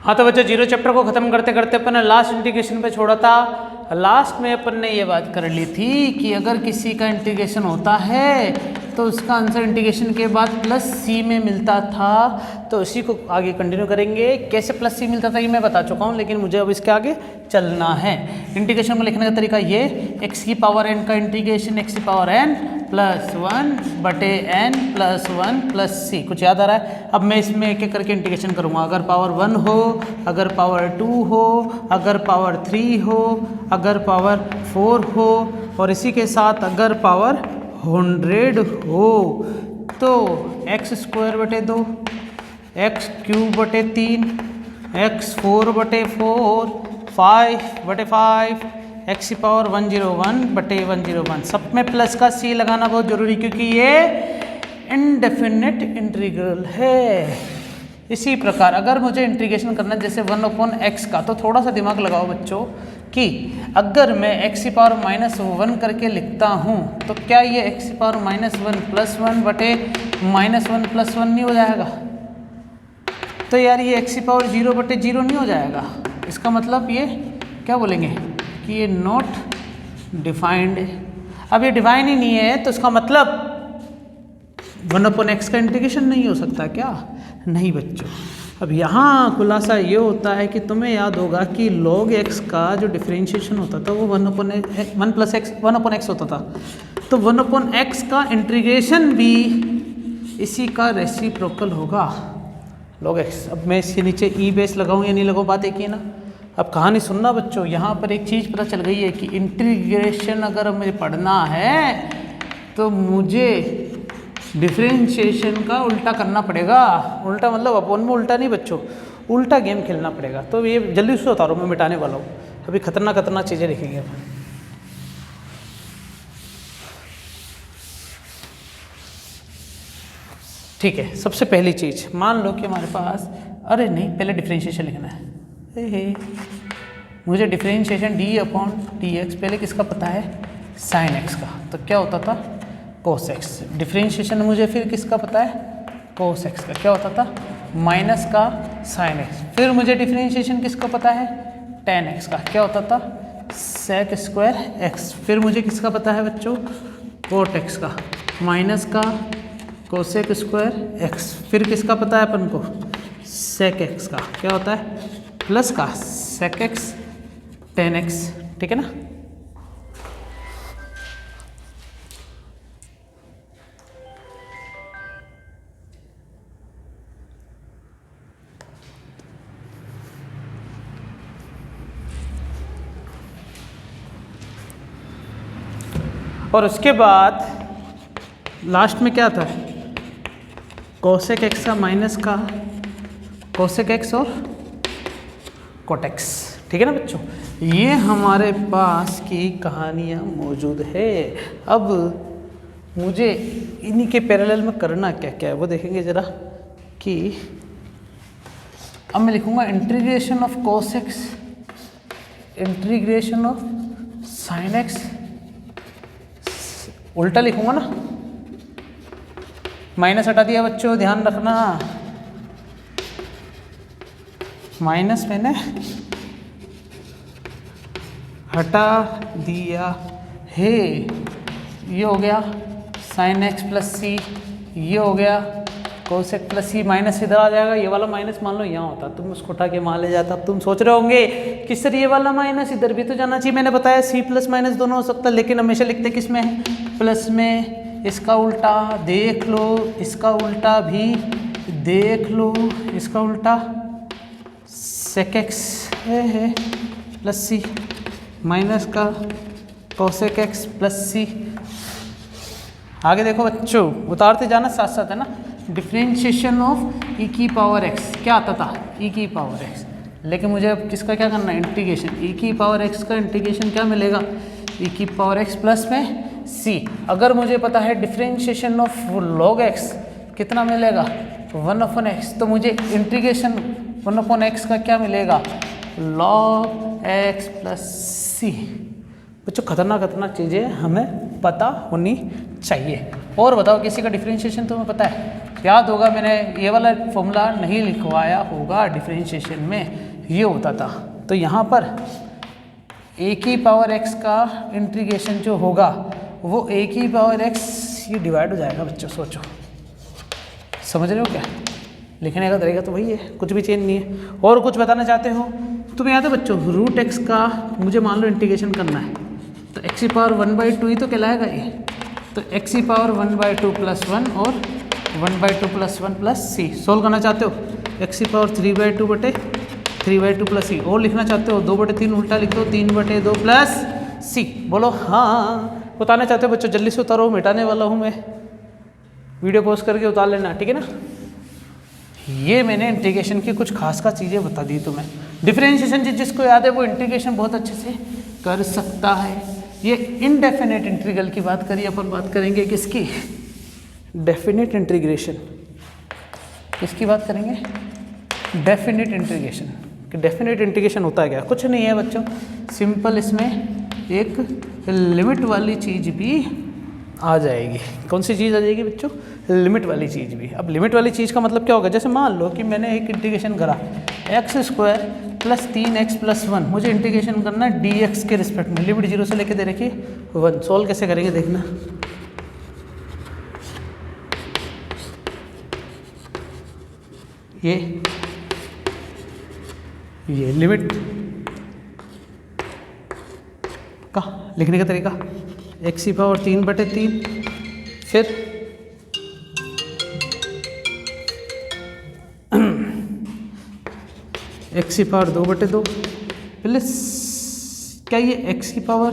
हाँ तो बच्चों जीरो चैप्टर को खत्म करते करते अपन ने लास्ट इंटीग्रेशन पे छोड़ा था। लास्ट में अपन ने ये बात कर ली थी कि अगर किसी का इंटीग्रेशन होता है तो उसका आंसर इंटीग्रेशन के बाद प्लस सी में मिलता था। तो इसी को आगे कंटिन्यू करेंगे। कैसे प्लस सी मिलता था ये मैं बता चुका हूँ, लेकिन मुझे अब इसके आगे चलना है। इंटीग्रेशन को लिखने का तरीका ये, एक्स की पावर एन का इंटीग्रेशन एक्स की पावर एन प्लस 1 बटे एन प्लस 1 प्लस सी। कुछ याद आ रहा है? अब मैं इसमें एक एक करके इंटीग्रेशन करूँगा। अगर पावर 1 हो, अगर पावर 2 हो, अगर पावर 3 हो, अगर पावर 4 हो और इसी के साथ अगर पावर 100 हो तो एक्स स्क्वायर बटे 2, एक्स क्यूब बटे 3, एक्स 4 बटे 4, 5 बटे 5, एक्स की पावर 101 बटे 101। सब में प्लस का सी लगाना बहुत जरूरी, क्योंकि ये इनडेफिनिट इंटीग्रल है। इसी प्रकार अगर मुझे इंटीग्रेशन करना है जैसे 1/x का, तो थोड़ा सा दिमाग लगाओ बच्चों कि अगर मैं x की पावर -1 करके लिखता हूँ तो क्या ये x की पावर -1 प्लस 1 बटे -1 प्लस 1 नहीं हो जाएगा? तो यार ये x की पावर 0 बटे 0 नहीं हो जाएगा? इसका मतलब ये क्या बोलेंगे कि ये नॉट डिफाइंड है। अब ये डिफाइन ही नहीं है तो इसका मतलब 1/x का इंटीग्रेशन नहीं हो सकता क्या? नहीं बच्चों। अब यहाँ खुलासा ये होता है कि तुम्हें याद होगा कि log x का जो डिफरेंशिएशन होता था वो 1/x होता था। तो 1/x का इंटीग्रेशन भी इसी का रेसिप्रोकल होगा, log x। अब मैं इसके नीचे ई बेस लगाऊँ या नहीं लगाऊँ, बात एक ही ना। अब कहानी सुनना बच्चों, यहाँ पर एक चीज़ पता चल गई है कि इंटीग्रेशन अगर मुझे पढ़ना है तो मुझे डिफरेंशिएशन का उल्टा करना पड़ेगा। उल्टा मतलब अपोन में उल्टा नहीं बच्चों, उल्टा गेम खेलना पड़ेगा। तो ये जल्दी से उतारो, मैं मिटाने वाला हूँ। अभी खतरनाक खतरनाक चीज़ें लिखेंगे अपन। ठीक है, सबसे पहली चीज़ मान लो कि हमारे पास, अरे नहीं पहले डिफरेंशिएशन लिखना है। मुझे डिफरेंशिएशन d/dx पहले किसका पता है? साइन x का। तो क्या होता था? कोस x। डिफरेंशिएशन मुझे फिर किसका पता है? कोस x का। क्या होता था? माइनस का साइन x। फिर मुझे डिफरेंशिएशन किसका पता है? टेन x का। क्या होता था? Sec square x। फिर मुझे किसका पता है बच्चों? कोट x का। माइनस का कोसेक स्क्वायर x। फिर किसका पता है अपन को? सेक x का। क्या होता है? प्लस का सेक x टेन x। ठीक है ना? और उसके बाद लास्ट में क्या था? कोसेक एक्स का माइनस का कोसेक एक्स और कोटेक्स। ठीक है ना बच्चों? ये हमारे पास की कहानियाँ मौजूद है। अब मुझे इन्हीं के पैरेलल में करना क्या क्या है वो देखेंगे ज़रा। कि अब मैं लिखूँगा integration of cos x, integration of sine x. उल्टा लिखूंगा ना, माइनस हटा दिया बच्चों, ध्यान रखना। माइनस मैंने हटा दिया है। ये हो गया साइन एक्स प्लस सी, ये हो गया कोसेक प्लस सी। माइनस इधर आ जाएगा, ये वाला माइनस मान लो यहाँ होता, तुम उसको उठा के वहाँ ले जाता। अब तुम सोच रहे होंगे कि सर ये वाला माइनस इधर भी तो जाना चाहिए। मैंने बताया सी प्लस माइनस दोनों हो सकता है, लेकिन हमेशा लिखते किस में है? प्लस में। इसका उल्टा देख लो, इसका उल्टा भी देख लो, इसका उल्टा सेक एक्स है प्लस सी, माइनस का कोसेक एक्स प्लस सी। आगे देखो बच्चों, उतारते जाना साथ साथ, है ना। डिफरेंशिएशन ऑफ ई की पावर एक्स क्या आता था? ई की पावर एक्स। लेकिन मुझे अब किसका क्या करना है? इंटीग्रेशन। ई की पावर एक्स का इंटीग्रेशन क्या मिलेगा? ई की पावर एक्स प्लस में सी। अगर मुझे पता है डिफरेंशिएशन ऑफ log x कितना मिलेगा? 1/x। तो मुझे इंटीग्रेशन 1/x का क्या मिलेगा? log x प्लस सी। बच्चों खतरनाक खतरनाक चीज़ें हमें पता होनी चाहिए। और बताओ किसी का डिफरेंशिएशन तुम्हें पता है? याद होगा मैंने ये वाला फॉर्मूला नहीं लिखवाया होगा डिफरेंशिएशन में, ये होता था। तो यहाँ पर ए की पावर एक्स का इंटीग्रेशन जो होगा वो ए की पावर एक्स ये डिवाइड हो जाएगा बच्चों, सोचो समझ रहे हो क्या? लिखने का तरीका तो वही है, कुछ भी चेंज नहीं है। और कुछ बताना चाहते हो? तुम्हें याद है बच्चों रूट एक्स का मुझे मान लो इंटीग्रेशन करना है, तो एक्स की पावर 1/2 ही तो कहलाएगा ये। तो एक्स की पावर 1/2 + 1 और 1/2 + 1 + c। सोल्व करना चाहते हो एक्स की पावर 3/2 बटे 3/2 + c। और लिखना चाहते हो 2/3 उल्टा लिख दो 3/2 + c। बोलो हाँ। बताना चाहते हो बच्चों? जल्दी से उतारो, मिटाने वाला हूँ मैं, वीडियो पॉज करके उतार लेना, ठीक है ना? ये मैंने इंटीग्रेशन की कुछ खास चीज़ें बता दी तुम्हें। डिफरेंशिएशन जिसको याद है वो इंटीग्रेशन बहुत अच्छे से कर सकता है। ये इनडेफिनेट इंटीग्रल की बात करिए, अपन बात करेंगे किसकी? Definite integration. किसकी बात करेंगे? Definite integration. कि डेफिनेट इंटीग्रेशन होता है क्या? कुछ नहीं है बच्चों, सिंपल इसमें एक लिमिट वाली चीज़ भी आ जाएगी। कौन सी चीज़ आ जाएगी बच्चों? लिमिट वाली चीज़ भी। अब लिमिट वाली चीज़ का मतलब क्या होगा? जैसे मान लो कि मैंने एक इंटीग्रेशन करा x² + 3x + 1, मुझे इंटीग्रेशन करना है dx के रिस्पेक्ट में, लिमिट 0 से लेके दे रखी 1। सॉल्व कैसे करेंगे देखना। ये लिमिट का लिखने का तरीका x की पावर 3/3, फिर x की पावर 2/2 प्लस, क्या ये x की पावर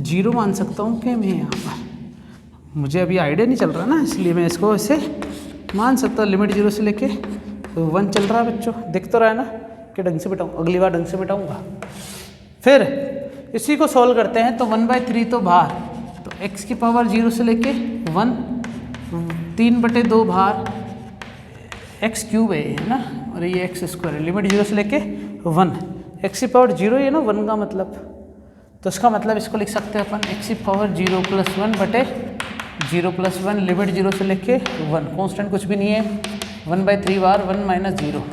0 मान सकता हूँ क्या मैं यहाँ पर? मुझे अभी आइडिया नहीं चल रहा ना, इसलिए मैं इसको ऐसे मान सकता हूँ। लिमिट 0 से लेके 1 चल रहा है बच्चों, दिख तो रहा है ना कि ढंग से मिटाऊँ, अगली बार ढंग से मिटाऊँगा। फिर इसी को सॉल्व करते हैं तो 1/3 तो बाहर, तो x की पावर 0 से लेके 1, 3/2 बाहर, x³ है ना, और ये x² है। लिमिट 0 से लेके 1, x की पावर 0 ही है ना 1 का मतलब, तो इसका मतलब इसको लिख सकते हैं अपन x की पावर 0 + 1 बटे 0 + 1, लिमिट 0 से लेके 1, कॉन्स्टेंट कुछ भी नहीं है, 1/3 बार 1 - 0,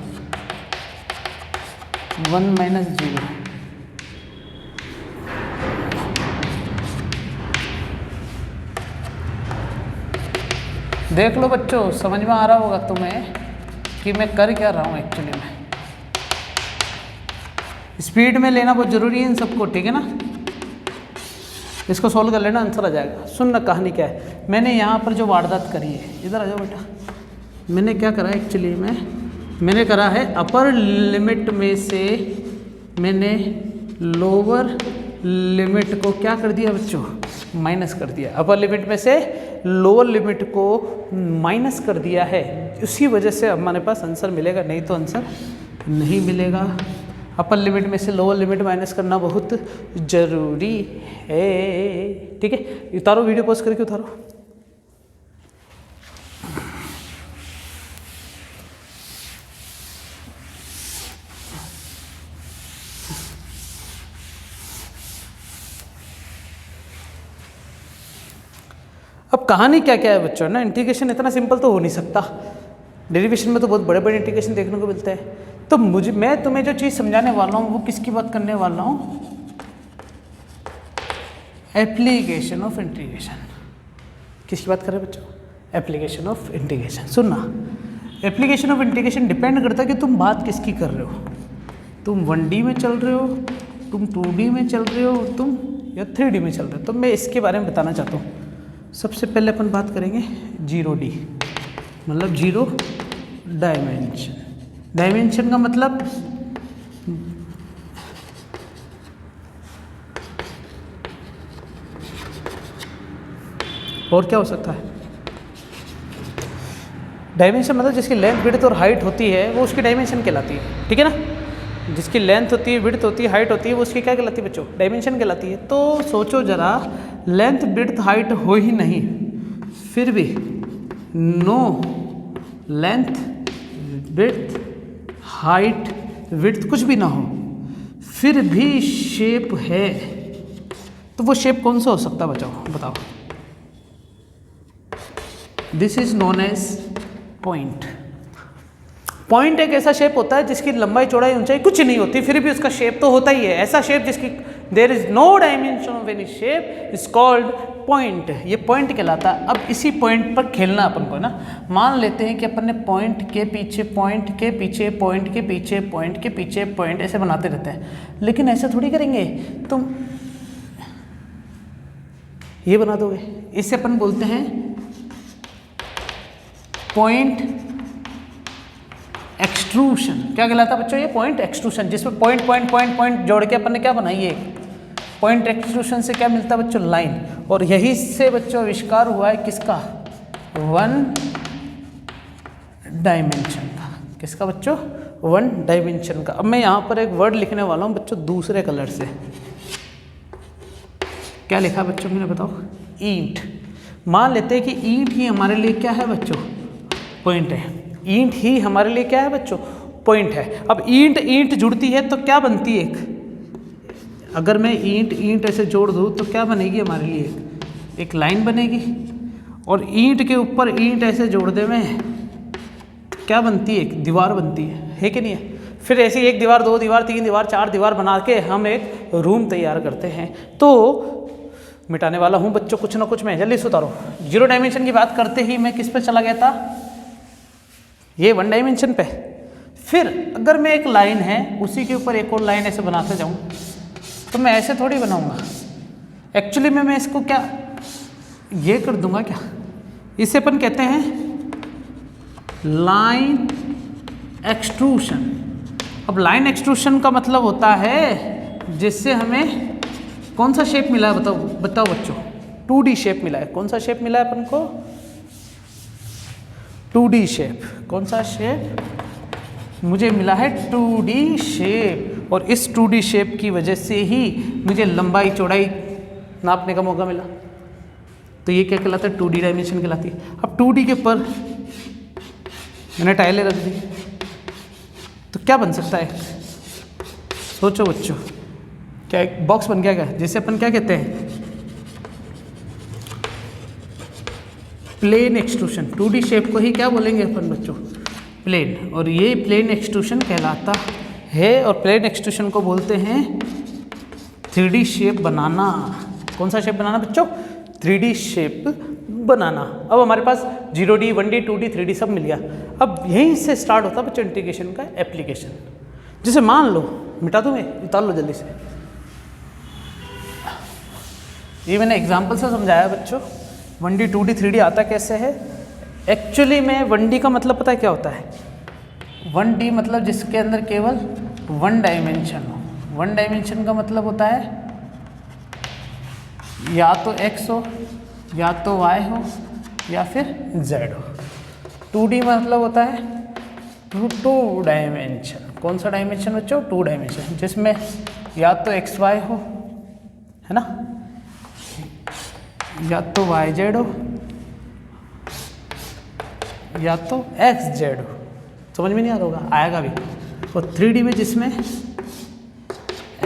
1 - 0। देख लो बच्चों, समझ में आ रहा होगा तुम्हें कि मैं कर क्या रहा हूँ एक्चुअली में। स्पीड में लेना बहुत ज़रूरी है इन सबको, ठीक है ना? इसको सॉल्व कर लेना, आंसर आ जाएगा। सुन ना कहानी क्या है। मैंने यहाँ पर जो वारदात करी है, इधर आ जाओ बेटा। मैंने क्या करा एक्चुअली में, मैंने करा है अपर लिमिट में से मैंने लोअर लिमिट को क्या कर दिया बच्चों? माइनस कर दिया। अपर लिमिट में से लोअर लिमिट को माइनस कर दिया है, उसी वजह से हमारे पास आंसर मिलेगा, नहीं तो आंसर नहीं मिलेगा। अपर लिमिट में से लोअर लिमिट माइनस करना बहुत ज़रूरी है, ठीक है? उतारो, वीडियो पॉज करके उतारो। अब कहानी क्या क्या है बच्चों ना, इंटीग्रेशन इतना सिंपल तो हो नहीं सकता। डेरिवेशन में तो बहुत बड़े बड़े इंटीग्रेशन देखने को मिलते हैं। तो मैं तुम्हें जो चीज़ समझाने वाला हूँ वो किसकी बात करने वाला हूँ? Application of integration. किसकी बात कर रहे हैं बच्चों? Application of integration. सुनना, एप्लीकेशन ऑफ इंटीग्रेशन डिपेंड करता है कि तुम बात किसकी कर रहे हो। तुम 1D में चल रहे हो, तुम 2D में चल रहे हो, तुम या 3D में चल रहे हो। तो मैं इसके बारे में बताना चाहता हूँ। सबसे पहले अपन बात करेंगे 0D, मतलब 0 डायमेंशन। डायमेंशन का मतलब और क्या हो सकता है? डायमेंशन मतलब जिसकी लेंथ, विड्थ और हाइट होती है वो उसकी डायमेंशन कहलाती है, ठीक है ना? जिसकी लेंथ होती है, विड्थ होती है, हाइट होती है, वो उसकी क्या कहलाती है बच्चों? डायमेंशन कहलाती है। तो सोचो जरा, लेंथ, विड्थ, हाइट हो ही नहीं, फिर भी no length, width, height, width कुछ भी ना हो, फिर भी शेप है, तो वो शेप कौन सा हो सकता है बच्चों? बताओ। This is known as point. Point एक ऐसा शेप होता है जिसकी लंबाई चौड़ाई ऊंचाई कुछ नहीं होती, फिर भी उसका शेप तो होता ही है। ऐसा शेप जिसकी there is no dimension of any shape is called point. ये पॉइंट कहलाता है। अब इसी पॉइंट पर खेलना अपन को ना। मान लेते हैं कि अपन ने पॉइंट के पीछे पॉइंट के पीछे पॉइंट के पीछे पॉइंट के पीछे पॉइंट ऐसे बनाते रहते हैं, लेकिन ऐसे थोड़ी करेंगे तुम ये बना दोगे। इसे अपन बोलते हैं पॉइंट एक्सट्रूशन। क्या कहलाता है बच्चों? ये पॉइंट एक्सट्रूशन, जिसमें पॉइंट पॉइंट पॉइंट पॉइंट जोड़ के अपन ने क्या बनाई है। पॉइंट एक्सट्रूशन से क्या मिलता है बच्चों? लाइन। और यही से बच्चों आविष्कार हुआ है किसका? वन डायमेंशन का। किसका बच्चों? वन डायमेंशन का। अब मैं यहाँ पर एक वर्ड लिखने वाला हूँ बच्चों दूसरे कलर से। क्या लिखा बच्चों मैंने बताओ? ईंट। मान लेते हैं कि ईंट ही हमारे लिए क्या है बच्चों? पॉइंट है। ईंट ही हमारे लिए क्या है बच्चों? पॉइंट है। अब ईंट ईंट जुड़ती है तो क्या बनती है? अगर मैं ईंट ईंट ऐसे जोड़ दूँ तो क्या बनेगी हमारे लिए? एक लाइन बनेगी। और ईंट के ऊपर ईंट ऐसे जोड़ दे में क्या बनती है? एक दीवार बनती है कि नहीं है? फिर ऐसी एक दीवार, दो दीवार, तीन दीवार, चार दीवार बना के हम एक रूम तैयार करते हैं। तो मिटाने वाला हूँ बच्चों कुछ ना कुछ, मैं जल्दी से उतारो। जीरो डायमेंशन की बात करते ही मैं किस पे चला गया था? ये वन डायमेंशन पे। फिर अगर मैं एक लाइन है उसी के ऊपर एक और लाइन ऐसे बनाते जाऊँ तो मैं ऐसे थोड़ी बनाऊंगा। एक्चुअली मैं इसको क्या ये कर दूंगा क्या? इसे अपन कहते हैं लाइन एक्सट्रूशन। अब लाइन एक्सट्रूशन का मतलब होता है जिससे हमें कौन सा शेप मिला है? बताओ बच्चों। 2D शेप मिला है। कौन सा शेप मिला है अपन को? 2D shape. कौन सा शेप मुझे मिला है? 2D shape. और इस 2D शेप की वजह से ही मुझे लंबाई चौड़ाई नापने का मौका मिला। तो ये क्या कहलाता है? 2D डायमेंशन कहलाती है। अब 2D के ऊपर मैंने टाइलें रख दी तो क्या बन सकता है? सोचो बच्चों। क्या एक बॉक्स बन गया क्या? जिसे अपन क्या कहते हैं? Plane extrusion. 2D शेप को ही क्या बोलेंगे अपन बच्चों? प्लेन। और ये प्लेन एक्सट्रूशन कहलाता है। और प्लेन एक्सट्रूशन को बोलते हैं 3D शेप बनाना। कौन सा शेप बनाना बच्चों? 3D शेप बनाना। अब हमारे पास 0D 1D 2D 3D सब मिल गया। अब यहीं से स्टार्ट होता है बच्चों इंटीग्रेशन का एप्लीकेशन। जैसे मान लो, मिटा दूँ मैं, उतार लो जल्दी से। ये मैंने एग्जाम्पल से समझाया बच्चों। 1D 2D 3D आता कैसे है? एक्चुअली में 1D का मतलब पता है क्या होता है? 1D मतलब जिसके अंदर केवल वन डायमेंशन हो। वन डायमेंशन का मतलब होता है या तो x हो, या तो y हो, या फिर z हो। 2D मतलब होता है टू डायमेंशन। कौन सा डायमेंशन बच्चों? 2 डायमेंशन, जिसमें या तो XY हो, है ना, या तो YZ हो, या तो XZ हो। समझ में नहीं आ रहा होगा? आएगा भी। और 3D में जिसमें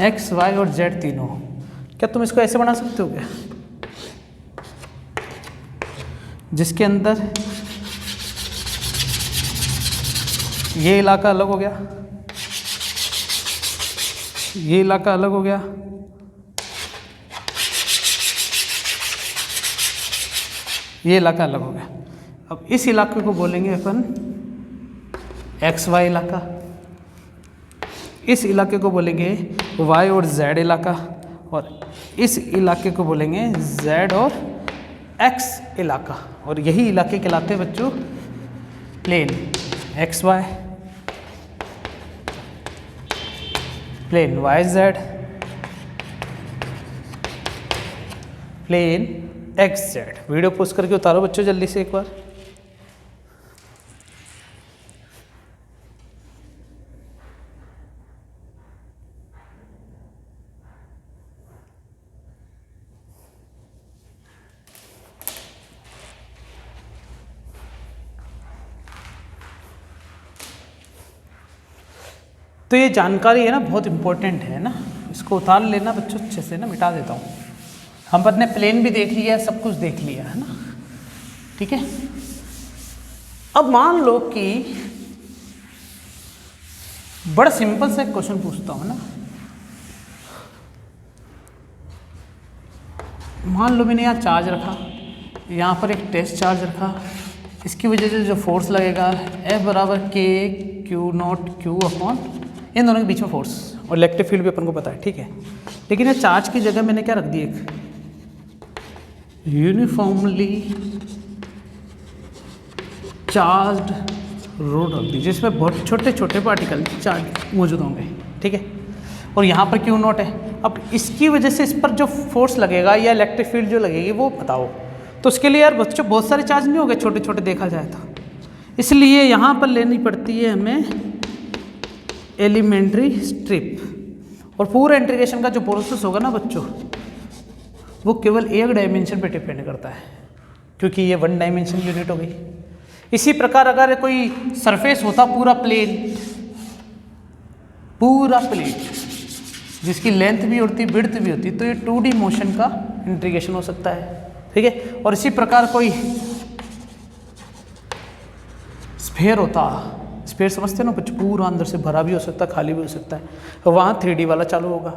X, Y और Z तीनों हो। क्या तुम इसको ऐसे बना सकते हो क्या? जिसके अंदर ये इलाका अलग हो गया, ये इलाका अलग हो गया, ये इलाका अलग हो गया। अब इस इलाके को बोलेंगे अपन XY इलाका। इस इलाके को बोलेंगे Y और Z इलाका। और इस इलाके को बोलेंगे Z और X इलाका। और यही इलाके कहलाते हैं बच्चों plane. XY, plane YZ, plane XZ। Video post करके उतारो बच्चों जल्दी से एक बार। तो ये जानकारी है ना बहुत इंपॉर्टेंट है ना, इसको उतार लेना बच्चों अच्छे से ना। मिटा देता हूँ। हम अपने प्लेन भी देख लिया, सब कुछ देख लिया है ना, ठीक है। अब मान लो कि बड़ा सिंपल सा एक क्वेश्चन पूछता हूं ना। मान लो मैंने यहाँ चार्ज रखा, यहाँ पर एक टेस्ट चार्ज रखा, इसकी वजह से जो फोर्स लगेगा F बराबर K Q naught Q upon इन दोनों के बीच में फोर्स, और इलेक्ट्रिक फील्ड भी अपन को पता है, ठीक है। लेकिन ये चार्ज की जगह मैंने क्या रख दी, एक यूनिफॉर्मली चार्ज्ड रोड रख दी, जिसमें बहुत छोटे छोटे पार्टिकल चार्ज मौजूद होंगे, ठीक है। और यहाँ पर Q नॉट है। अब इसकी वजह से इस पर जो फोर्स लगेगा या इलेक्ट्रिक फील्ड जो लगेगी वो बताओ। तो उसके लिए यार बच्चों बहुत सारे चार्ज नहीं होंगे, छोटे छोटे देखा जाए तो, इसलिए यहाँ पर लेनी पड़ती है हमें एलिमेंट्री स्ट्रिप। और पूरा इंटीग्रेशन का जो प्रोसेस होगा ना बच्चों, वो केवल एक डायमेंशन पे डिपेंड करता है, क्योंकि ये वन डायमेंशन यूनिट हो गई। इसी प्रकार अगर कोई सरफेस होता पूरा प्लेन जिसकी लेंथ भी होती विड्थ भी होती, तो ये 2D मोशन का इंटीग्रेशन हो सकता है, ठीक है। और इसी प्रकार कोई स्फीयर होता, स्फीयर समझते हो ना कुछ, पूरा अंदर से भरा भी हो सकता है, खाली भी हो सकता है, वहाँ 3D वाला चालू होगा।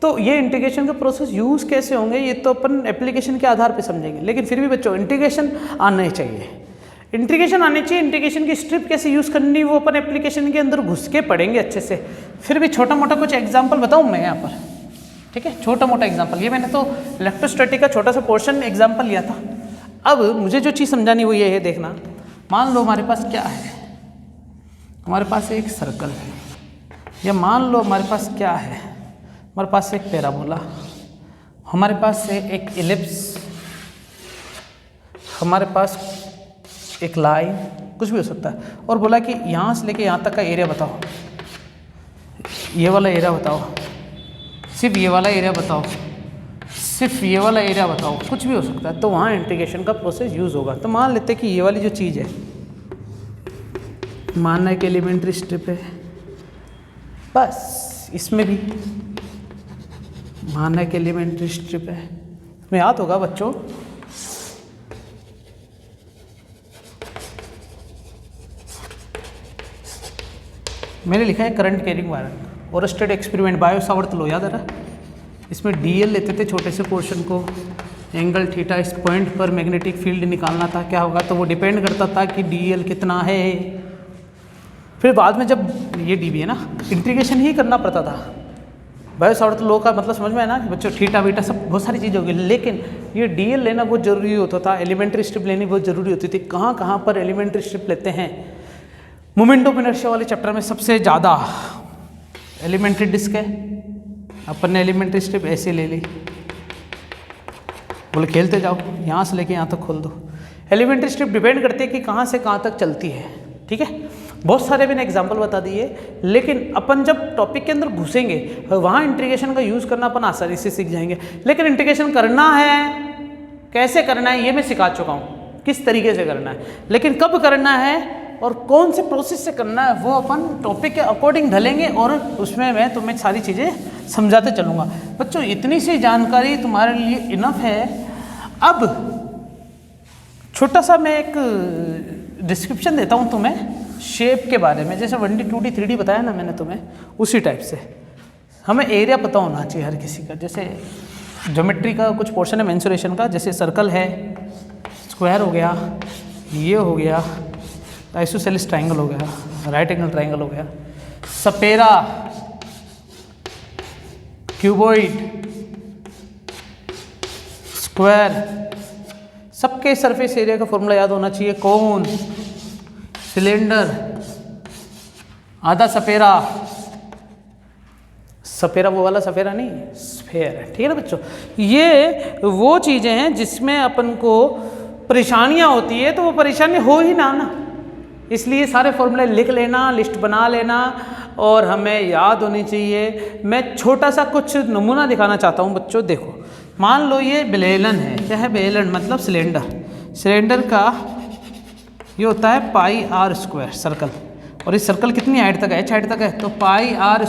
तो ये इंटीग्रेशन का प्रोसेस यूज़ कैसे होंगे ये तो अपन एप्लीकेशन के आधार पे समझेंगे, लेकिन फिर भी बच्चों इंटीग्रेशन आना ही चाहिए, इंटीग्रेशन आनी चाहिए। इंटीग्रेशन की स्ट्रिप कैसे यूज़ करनी वो अपन एप्लीकेशन के अंदर घुस के पढ़ेंगे अच्छे से। फिर भी छोटा मोटा कुछ एग्जाम्पल बताऊँ मैं यहाँ पर, ठीक है, छोटा मोटा एग्जाम्पल। ये मैंने तो इलेक्ट्रोस्टैटिक का छोटा सा पोर्शन एग्जाम्पल लिया था। अब मुझे जो चीज़ समझानी वो ये है, देखना, मान लो हमारे पास क्या है, हमारे पास एक सर्कल है, या मान लो हमारे पास क्या है, हमारे पास एक पैराबोला, हमारे पास है एक इलिप्स, हमारे पास एक लाइन, कुछ भी हो सकता है, और बोला कि यहाँ से लेके यहाँ तक का एरिया बताओ, ये वाला एरिया बताओ, सिर्फ ये वाला एरिया बताओ, सिर्फ ये वाला एरिया बताओ, कुछ भी हो सकता है। तो वहाँ इंटीग्रेशन का प्रोसेस यूज़ होगा। तो मान लेते हैं कि ये वाली जो चीज़ है, मानना एक एलिमेंट्री स्ट्रिप है, बस इसमें भी मानना एक एलिमेंट्री स्ट्रिप है। तुम्हें याद होगा बच्चों, मैंने लिखा है करंट कैरिंग वायर, और स्टेट एक्सपेरिमेंट बायो सावर्ट लो, याद आ रहा है। इसमें डीएल लेते थे छोटे से पोर्शन को, एंगल थीटा, इस पॉइंट पर मैग्नेटिक फील्ड निकालना था, क्या होगा, तो वो डिपेंड करता था कि डीएल कितना है। फिर बाद में जब ये डीबी है ना, इंटीग्रेशन ही करना पड़ता था। बायो सावर्ट लो का मतलब समझ में है ना बच्चों, थीटा बीटा सब बहुत सारी चीज़ें होगी, लेकिन ये डीएल लेना बहुत ज़रूरी होता था, एलिमेंट्री स्ट्रिप लेनी बहुत ज़रूरी होती थी। कहाँ कहाँ पर एलिमेंट्री स्ट्रिप लेते हैं, मोमेंट ऑफ इनर्शिया वाले चैप्टर में सबसे ज़्यादा एलिमेंट्री डिस्क है, अपन ने एलिमेंट्री स्ट्रिप ऐसे ले ली, बोले खेलते जाओ, यहाँ से लेके यहाँ तक खोल दो। एलिमेंट्री स्ट्रिप डिपेंड करती है कि कहाँ से कहाँ तक चलती है, ठीक है। बहुत सारे मैंने एग्जांपल बता दिए, लेकिन अपन जब टॉपिक के अंदर घुसेंगे वहाँ इंटीग्रेशन का यूज़ करना अपन आसानी से सीख जाएंगे। लेकिन इंटीग्रेशन करना है, कैसे करना है ये मैं सिखा चुका हूँ, किस तरीके से करना है, लेकिन कब करना है और कौन से प्रोसेस से करना है वो अपन टॉपिक के अकॉर्डिंग ढलेंगे, और उसमें मैं तुम्हें सारी चीज़ें समझाते चलूँगा। बच्चों इतनी सी जानकारी तुम्हारे लिए इनफ है। अब छोटा सा मैं एक डिस्क्रिप्शन देता हूँ तुम्हें शेप के बारे में, जैसे 1D 2D 3D बताया ना मैंने तुम्हें, उसी टाइप से हमें एरिया पता होना चाहिए हर किसी का। जैसे ज्योमेट्री का कुछ पोर्शन है मेंसुरेशन का, जैसे सर्कल है, स्क्वायर हो गया, ये हो गया, आइसोसेलेस ट्राइंगल हो गया, राइट एंगल ट्राइंगल हो गया, सपेरा, क्यूबॉइड, स्क्वायर, सबके सरफेस एरिया का फॉर्मूला याद होना चाहिए। कोन, सिलेंडर, आधा सपेरा, सपेरा वो वाला सपेरा नहीं, स्फेयर है, ठीक है ना बच्चों। ये वो चीज़ें हैं जिसमें अपन को परेशानियाँ होती है, तो वो परेशानी हो ही ना, इसलिए सारे फॉर्मूले लिख लेना, लिस्ट बना लेना, और हमें याद होनी चाहिए। मैं छोटा सा कुछ नमूना दिखाना चाहता हूँ बच्चों। देखो मान लो ये बेलन है, क्या है बेलन मतलब सिलेंडर, सिलेंडर का ये होता है पाई आर स्क्वायर सर्कल, और इस सर्कल कितनी हाइट तक है, h हाइट तक है, तो पाई आर